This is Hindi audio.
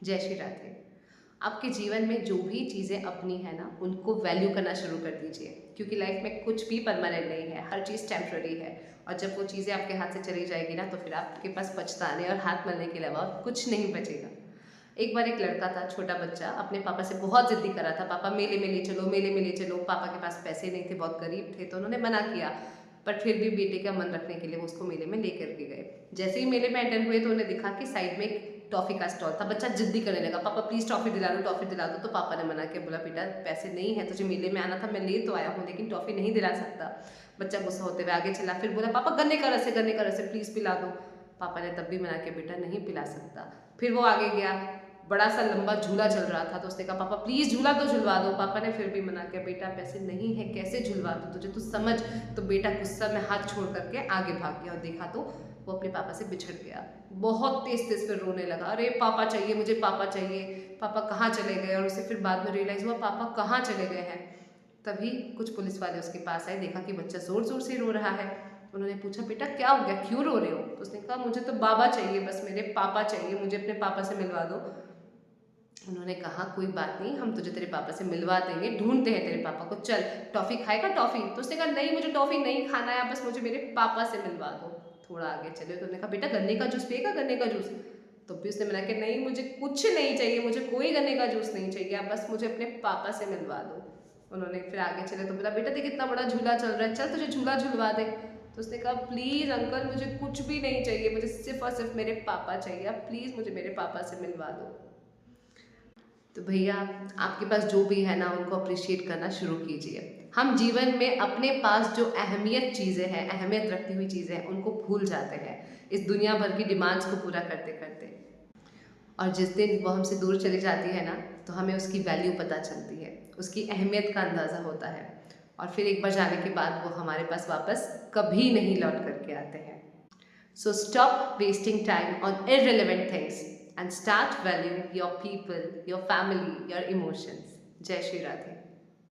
जय श्री राधे। आपके जीवन में जो भी चीज़ें अपनी है ना, उनको वैल्यू करना शुरू कर दीजिए, क्योंकि लाइफ में कुछ भी परमानेंट नहीं है, हर चीज़ टेम्पररी है। और जब वो चीज़ें आपके हाथ से चली जाएगी ना, तो फिर आपके पास पछताने और हाथ मलने के अलावा और कुछ नहीं बचेगा। एक बार एक लड़का था, छोटा बच्चा, अपने पापा से बहुत ज़िद्दी कर रहा था, पापा मेले में ले चलो, मेले में ले चलो। पापा के पास पैसे नहीं थे, बहुत गरीब थे, तो उन्होंने मना किया। पर फिर भी बेटे का मन रखने के लिए वो उसको मेले में लेकर के गए। जैसे ही मेले में एंटर हुए तो उन्हें दिखा कि साइड में एक टॉफ़ी का स्टॉल था। बच्चा जिद्दी करने लगा, पापा प्लीज़ टॉफ़ी दिला दो, टॉफ़ी दिला दो। तो पापा ने मना किया, बोला बेटा पैसे नहीं है, तुझे मेले में आना था, मैं ले तो आया हूँ, लेकिन टॉफ़ी नहीं दिला सकता। बच्चा गुस्सा होते हुए आगे चला, फिर बोला पापा गन्ने का रस है, गन्ने का रस है, प्लीज़ पिला दो। पापा ने तब भी मना किया, बेटा नहीं पिला सकता। फिर वो आगे गया, बड़ा सा लंबा झूला चल रहा था, तो उसने कहा पापा प्लीज़ झूला तो झुलवा दो। पापा ने फिर भी मना किया, बेटा पैसे नहीं है, कैसे झुलवा दो तुझे, तू समझ। तो बेटा गुस्सा में हाथ छोड़ करके आगे भाग गया और देखा तो वो अपने पापा से बिछड़ गया। बहुत तेज तेज फिर रोने लगा, अरे पापा चाहिए मुझे, पापा चाहिए, पापा कहाँ चले गए। और उसे फिर बाद में रियलाइज़ हुआ पापा कहाँ चले गए हैं। तभी कुछ पुलिस वाले उसके पास आए, देखा कि बच्चा ज़ोर ज़ोर से रो रहा है। उन्होंने पूछा बेटा क्या हो गया, क्यों रो रहे हो। तो उसने कहा मुझे तो बाबा चाहिए, बस मेरे पापा चाहिए, मुझे अपने पापा से मिलवा दो। उन्होंने कहा कोई बात नहीं, हम तुझे तेरे पापा से मिलवा देंगे, ढूंढते हैं तेरे पापा को, चल टॉफ़ी खाएगा टॉफ़ी। तो उसने कहा नहीं मुझे टॉफ़ी नहीं खाना है, बस मुझे मेरे पापा से मिलवा दो। थोड़ा आगे चले तो उन्होंने कहा बेटा गन्ने का जूस पिएगा, गन्ने का जूस। तो भी उसने मना किया, नहीं मुझे कुछ नहीं चाहिए, मुझे कोई गन्ने का जूस नहीं चाहिए, आप बस मुझे अपने पापा से मिलवा दो। उन्होंने फिर आगे चले तो बोला बेटा देख इतना बड़ा झूला चल रहा है, चल तुझे झूला झुलवा दे। तो उसने कहा प्लीज़ अंकल मुझे कुछ भी नहीं चाहिए, मुझे सिर्फ और सिर्फ मेरे पापा चाहिए, आप प्लीज़ मुझे मेरे पापा से मिलवा दो। तो भैया आपके पास जो भी है ना, उनको अप्रिशिएट करना शुरू कीजिए। हम जीवन में अपने पास जो अहमियत चीज़ें हैं, अहमियत रखती हुई चीज़ें हैं, उनको भूल जाते हैं इस दुनिया भर की डिमांड्स को पूरा करते करते। और जिस दिन वो हमसे दूर चली जाती है ना, तो हमें उसकी वैल्यू पता चलती है, उसकी अहमियत का अंदाज़ा होता है। और फिर एक बार जाने के बाद वो हमारे पास वापस कभी नहीं लौट करके आते हैं। So stop wasting time on irrelevant things and start valuing your people, your family, your emotions. Jai Shri Radhe.